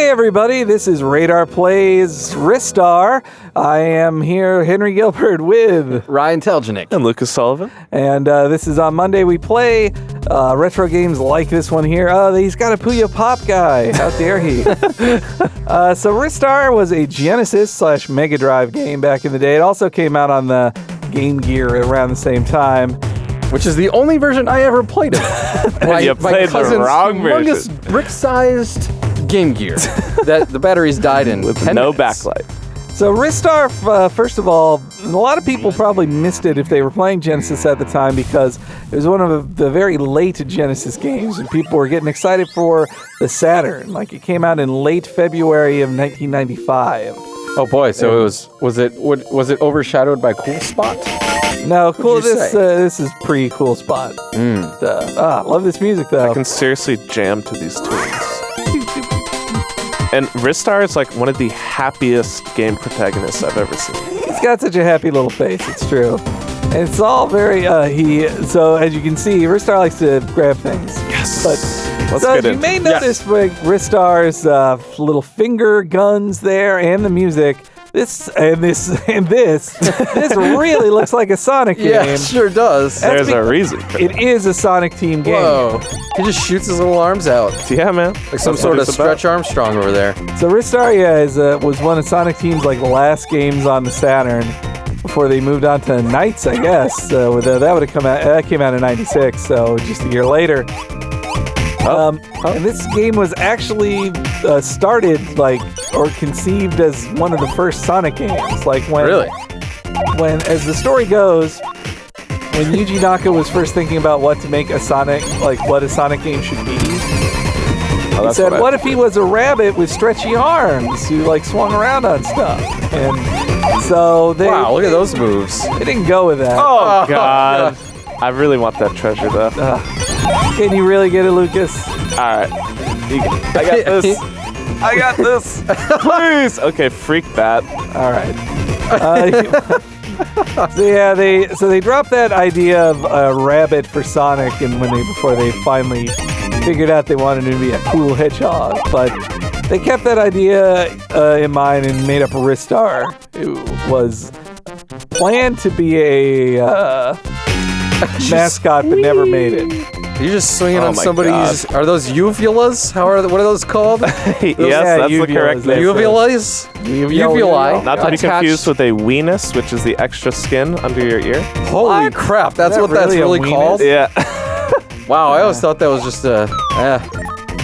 Hey everybody, this is RadarPlays Ristar. I am here, Henry Gilbert, with Ryan Telgenik and Lucas Sullivan. And this is on Monday. We play retro games like this one here. He's got a Puyo Pop guy. How dare he? So Ristar was a Genesis / Mega Drive game back in the day. It also came out on the Game Gear around the same time. Which is the only version I ever played of. You played the wrong version. Brick-sized Game Gear that the batteries died in with 10 no minutes. backlight. So Ristar, first of all, a lot of people probably missed it if they were playing Genesis at the time because it was one of the very late Genesis games, and people were getting excited for the Saturn. Like, it came out in late February of 1995. Oh boy! So was it overshadowed by Cool Spot? No, cool. This is pre-Cool Spot. Love this music though. I can seriously jam to these tunes. And Ristar is like one of the happiest game protagonists I've ever seen. He's got such a happy little face. It's true. And it's all very, so as you can see, Ristar likes to grab things. Yes. But, Let's so get you into may it. notice like Ristar's little finger guns there and the music. This really looks like a Sonic game. Yeah, it sure does. There's a reason for It is a Sonic team game. Whoa! He just shoots his little arms out Yeah, man. like some sort of Stretch Armstrong over there. So Ristar, was one of Sonic Team's last games on the Saturn before they moved on to Knights, I guess. That would have come out. That came out in '96, so just a year later. And this game was actually started or conceived as one of the first Sonic games. When, as the story goes, when Yuji Naka was first thinking about what to make a Sonic, what a Sonic game should be, he said, what if he was a rabbit with stretchy arms who swung around on stuff? And so they... Wow, look at those moves. They didn't go with that. Oh, God. I really want that treasure, though. Can you really get it, Lucas? All right. I got this. I got this. Please. Okay, freak that. All right. So they dropped that idea of a rabbit for Sonic, and before they finally figured out they wanted him to be a cool hedgehog, but they kept that idea in mind and made up Ristar, who was planned to be a mascot but never made it. You're just swinging on somebody's. God. Are those uvulas? What are those called? Yes, that's the correct name. Uvulas? Uvuli. Not to be confused with a weenus, which is the extra skin under your ear. Holy crap! That's what that's really called. Yeah. Wow, I always thought that was just a.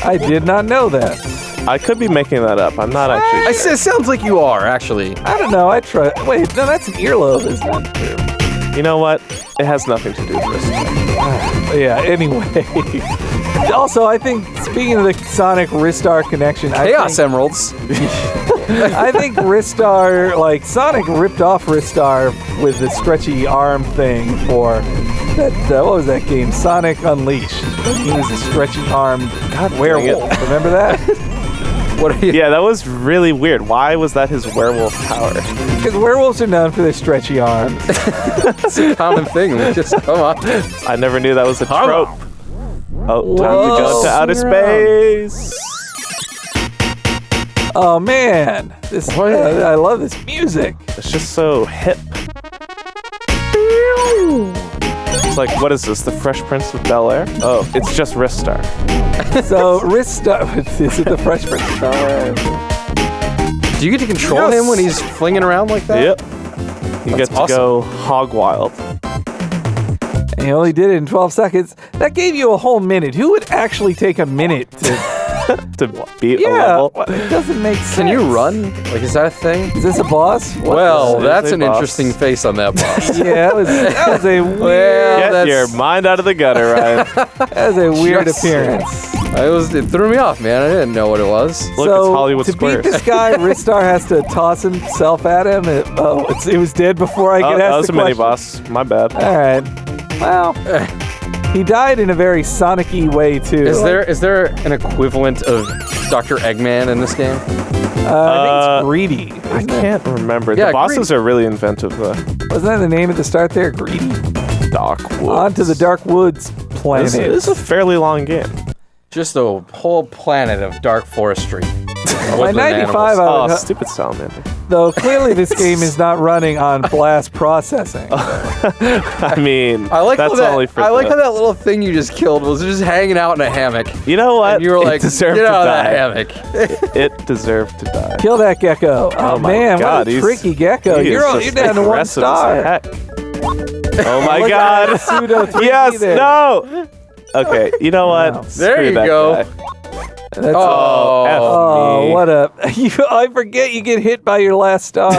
I did not know that. I could be making that up. I'm not actually sure. It sounds like you are, actually. I don't know. I try. Wait, no, that's an earlobe, isn't it? You know what? It has nothing to do with this. Yeah, anyway. Also, I think, speaking of the Sonic Ristar connection... Chaos Emeralds. I think Ristar, Sonic ripped off Ristar with the stretchy arm thing for that, what was that game? Sonic Unleashed. He was a stretchy armed werewolf. Remember that? Yeah, that was really weird. Why was that his werewolf power? Because werewolves are known for their stretchy arms. It's a common thing. Just come on. I never knew that was a trope. Oh, time to go to outer space. Oh man, I love this music. It's just so hip. It's like, what is this? The Fresh Prince of Bel-Air? Oh, it's just Ristar. So Ristar, is it the Fresh Prince of Bel-Air? Do you get to control him when he's flinging around like that? Yep. You get to go hog wild. And he only did it in 12 seconds. That gave you a whole minute. Who would actually take a minute to beat a level? It doesn't make sense. Can you run? Is that a thing? Is this a boss? Well, that's an interesting face on that boss. Yeah, that was a weird... Get your mind out of the gutter, Ryan. That was a weird appearance. It threw me off, man. I didn't know what it was. Look, it's Hollywood Squares. Squares. To beat this guy, Ristar has to toss himself at him. It was dead before I could ask the question. That was a mini-boss. My bad. All right. Well, he died in a very Sonic-y way, too. Is there an equivalent of Dr. Eggman in this game? I think it's Greedy. I can't remember. The bosses are really inventive, though. Wasn't that the name at the start there? Greedy? Dark Woods. Onto the Dark Woods planet. This is a fairly long game. Just a whole planet of dark forestry. By 95, stupid salamander. though clearly this game is not running on blast processing. I mean, I like that's how only for I like how that little thing you just killed was just hanging out in a hammock. You know what? And you were like, it deserved get to out of die. that hammock. It deserved to die. Kill that gecko. Oh, my man, God, what a tricky gecko. He is You're just down to 1 aggressive as star. heck. Oh my Look at God. that pseudo 3D Yes, there. no. Okay, you know what? Wow. There Screw you that go. guy. That's Oh, F Oh, me. what a... I forget you get hit by your last star.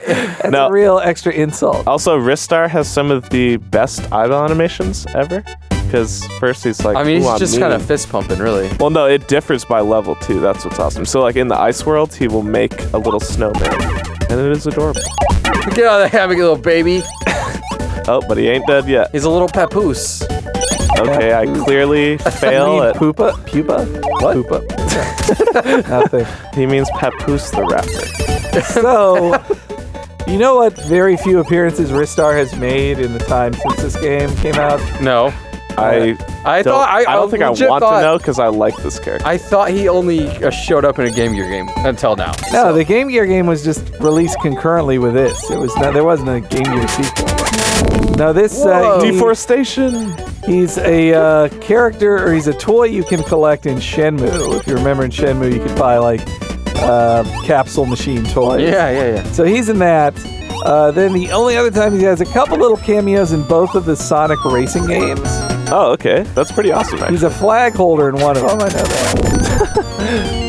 That's No. a real extra insult. Also, Ristar has some of the best idle animations ever. Because first he's like, I mean, "Ooh, he's I'm just mean." kind of fist pumping, really. Well, no, it differs by level too. That's what's awesome. So, like in the ice world, he will make a little snowman, and it is adorable. Get out of the hammock, little baby. Oh, but he ain't dead yet. He's a little papoose. Okay, I clearly fail at. Pupa? What? Pupa. Nothing. He means Papoose the rapper. So, you know what very few appearances Ristar has made in the time since this game came out? No. I don't think I legit want to thought- know because I like this character. I thought he only showed up in a Game Gear game until now. No, the Game Gear game was just released concurrently with this. It was not, there wasn't a Game Gear sequel. No, this Deforestation. he's a character, or he's a toy you can collect in Shenmue. If you remember in Shenmue, you could buy like capsule machine toys. Yeah. So he's in that. Then the only other time he has a couple little cameos in both of the Sonic racing games. Oh, okay. That's pretty awesome, actually. He's a flag holder in one of them. I know that.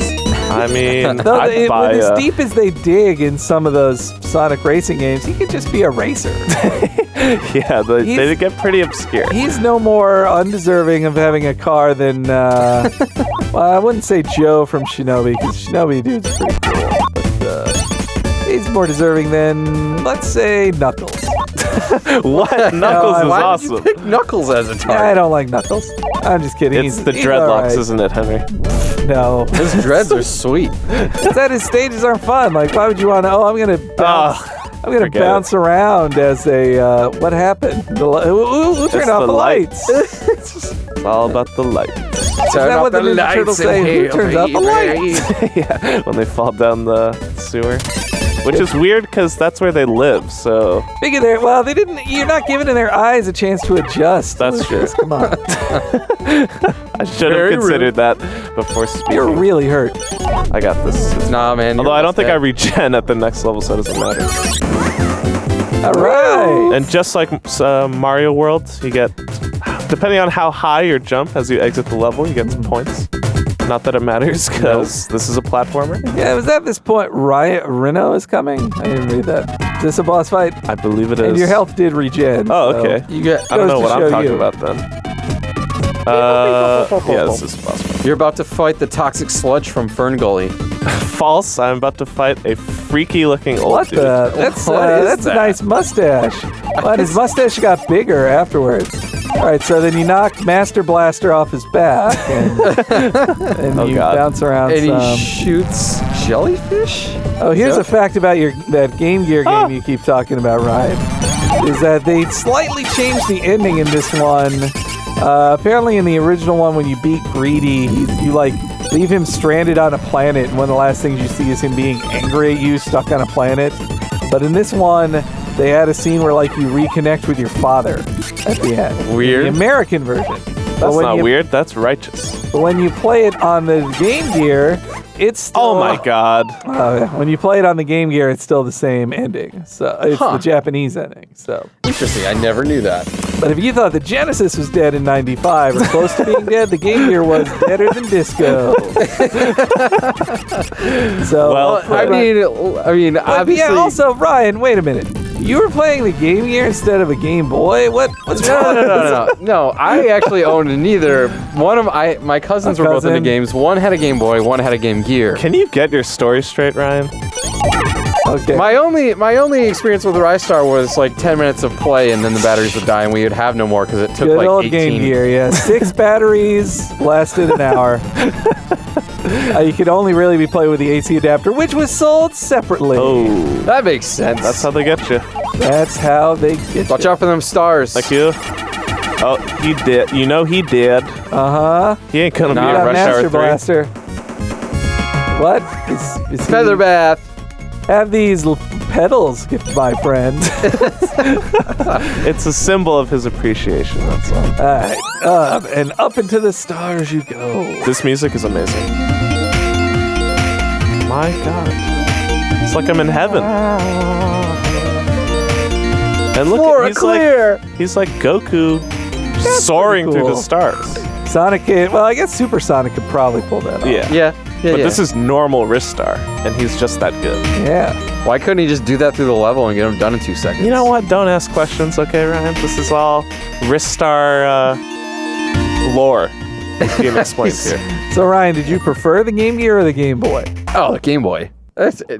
I mean, Though I'd buy with as deep as they dig in some of those Sonic racing games, he could just be a racer. yeah, they get pretty obscure. He's no more undeserving of having a car than, well, I wouldn't say Joe from Shinobi, because Shinobi dude's pretty cool. But he's more deserving than, let's say, Knuckles. What? Knuckles is Why awesome. did you pick Knuckles as a I target? don't like Knuckles. I'm just kidding. It's the he's dreadlocks, all right. isn't it, Henry? No. His dreads are sweet. It's that his stages aren't fun. Like, why would you want to? Oh, I'm gonna Forget it. bounce around as a. What happened? Who turned off the lights? It's all about the lights. Turn that up what the the Ninja Turtles lights in say? Who here, turns off the baby. lights? Yeah, when they fall down the sewer. Which is weird because that's where they live, so... Figure there. Well, they didn't. You're not giving their eyes a chance to adjust. That's true. Lucas, come on. I should have Very considered that before speaking. You're really hurt. I got this. Nah, man. Although I don't think I regen at the next level, so it doesn't matter. All right. And just like Mario World, you get... Depending on how high your jump as you exit the level, you get some points. Not that it matters, because this is a platformer. Yeah, was at this point Rhino is coming? I didn't read that. Is this a boss fight? I believe it is. And your health did regen. Oh, so- okay. You get. I don't know goes to what I'm show talking you. about then. Yeah, this is possible. You're about to fight the toxic sludge from Fern Gully. False. I'm about to fight a freaky-looking old What dude. the? That's What is that's that? a nice mustache. But his mustache got bigger afterwards. All right, so then you knock Master Blaster off his back, and you God. bounce around And some. he shoots jellyfish? Oh, here's So- a fact about that Game Gear game you keep talking about, Ryan. Is that they slightly changed the ending in this one. Apparently, in the original one, when you beat Greedy, you like leave him stranded on a planet, and one of the last things you see is him being angry at you, stuck on a planet. But in this one, they had a scene where like you reconnect with your father at the end. Weird. The American version. That's not weird. That's righteous. But when you play it on the Game Gear, it's still, Oh my God. when you play it on the Game Gear, it's still the same ending. So it's the Japanese ending. So, Interesting. I never knew that. but if you thought the Genesis was dead in '95 or close to being dead, the Game Gear was deader than disco. So, Well, I mean, but obviously. yeah. Also, Ryan, wait a minute. You were playing the Game Gear instead of a Game Boy. What's wrong? No. I actually owned neither. One of my cousins A were both into cousin. games. One had a Game Boy. One had a Game Gear. Can you get your story straight, Ryan? Okay. My only experience with Ristar was like 10 minutes of play, and then the batteries would die, and we would have no more because it took Good like old 18. Game Gear, yeah. 6 batteries lasted an hour. You could only really be played with the AC adapter, which was sold separately. Oh, That makes sense. that's how they get you. That's how they get Watch you. out for them stars. Thank you. Oh, he did. You know he did. Uh-huh. He ain't gonna be Nah, in Got Rush Master Hour 3. Blaster. What? Is Feather bath. Have these pedals, my friend. It's a symbol of his appreciation, that's all. All right, up and up into the stars you go. This music is amazing. My God. It's like I'm in heaven. And look, Flora clear. He's like Goku soaring pretty through cool. the stars. Sonic, well, I guess Super Sonic could probably pull that off. Yeah. But This is normal Ristar, and he's just that good. Yeah. Why couldn't he just do that through the level and get him done in 2 seconds? You know what? Don't ask questions, okay, Ryan? This is all Ristar lore being explained here. So, Ryan, did you prefer the Game Gear or the Game Boy? Oh, the Game Boy.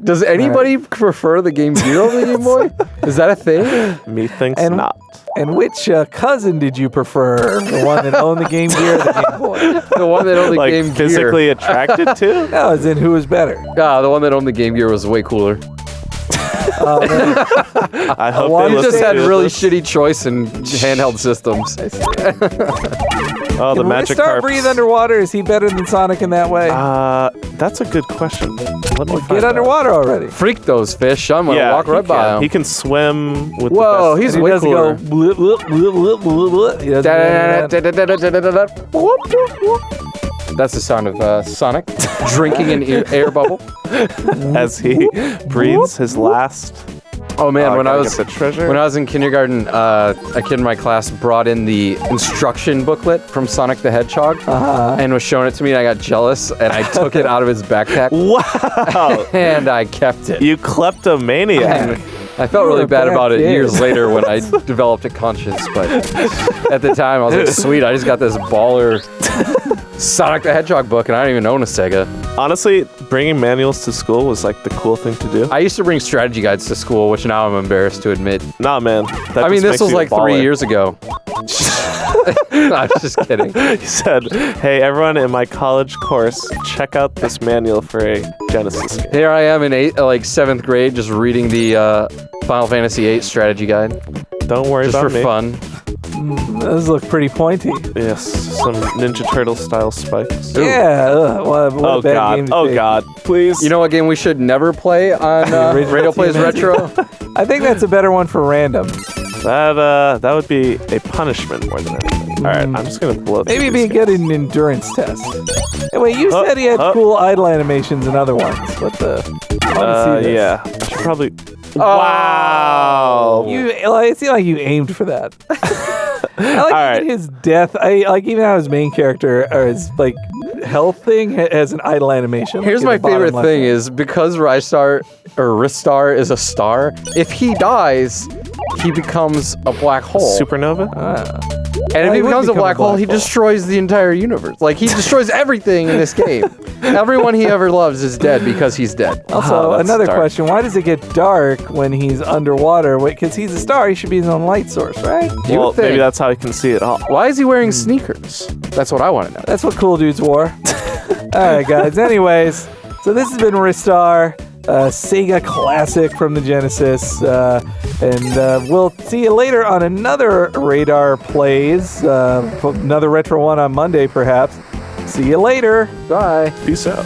Does anybody prefer the Game Gear over the Game Boy? Is that a thing? Methinks And- not. And which cousin did you prefer? The one that owned the Game Gear or the Game Boy? The one that owned the Like Game physically Gear. attracted to? No, as in who was better? The one that owned the Game Gear was way cooler. I hope Well, they you You just listen had to really this. shitty choice in handheld systems. Oh, the Can magic Ristar carps. breathe underwater? Is he better than Sonic in that way? That's a good question. Let me find Get out. underwater already. Freak those fish. I'm gonna walk he right by can. him. He can swim with Whoa, the best. he's And he way doesn't cooler. go blip, blip, blip, blip, blip, blip. He doesn't do that. That's the sound of Sonic drinking an air bubble. as he breathes his last. Oh man, when I gotta was get the treasure. when I was in kindergarten, a kid in my class brought in the instruction booklet from Sonic the Hedgehog and was showing it to me, and I got jealous, and I took it out of his backpack Wow, and I kept it. you kleptomaniac. I felt You were really a bad bad about it kid. years later when I developed a conscience, but at the time I was like, sweet, I just got this baller Sonic the Hedgehog book, and I don't even own a Sega. Honestly, bringing manuals to school was like the cool thing to do. I used to bring strategy guides to school, which now I'm embarrassed to admit. Nah, man. That I mean, just this makes was you a like 3 baller. years ago. I'm just kidding. He said, "Hey, everyone in my college course, check out this manual for a Genesis game." Here I am in 7th grade, just reading the Final Fantasy VIII strategy guide, Don't worry just about for me. fun. Those look pretty pointy. Yes, some Ninja Turtle style spikes. Yeah. What Oh a bad God! game to Oh take. God! Please. You know what game we should never play on original Radio Plays TMNT. Retro? I think that's a better one for random. that would be a punishment more than anything. All right, I'm just gonna blow. through Maybe these be good guys. in endurance test. Hey, wait, you said he had cool idle animations and other ones. What the? I want to see this. Yeah. I should probably. Oh. Wow. It seemed like you aimed for that. I like right. even his death. I like even how his main character or his like health thing has an idle animation. Here's like, my in the bottom favorite left thing hand. is because Ristar is a star, if he dies, he becomes a black hole. Supernova. And if he he would becomes a become black hole, he destroys the entire universe. Like, he destroys everything in this game. Everyone he ever loves is dead because he's dead. Also, that's another dark. question: why does it get dark when he's underwater? Because he's a star, he should be his own light source, right? You Well, would think. maybe that's how he can see it all. Why is he wearing sneakers? That's what I want to know. That's what cool dudes wore. All right, guys. Anyways, so this has been Ristar, Sega classic from the Genesis, and we'll see you later on another Radar Plays, another retro one on Monday, perhaps. See you later. Bye. Peace out.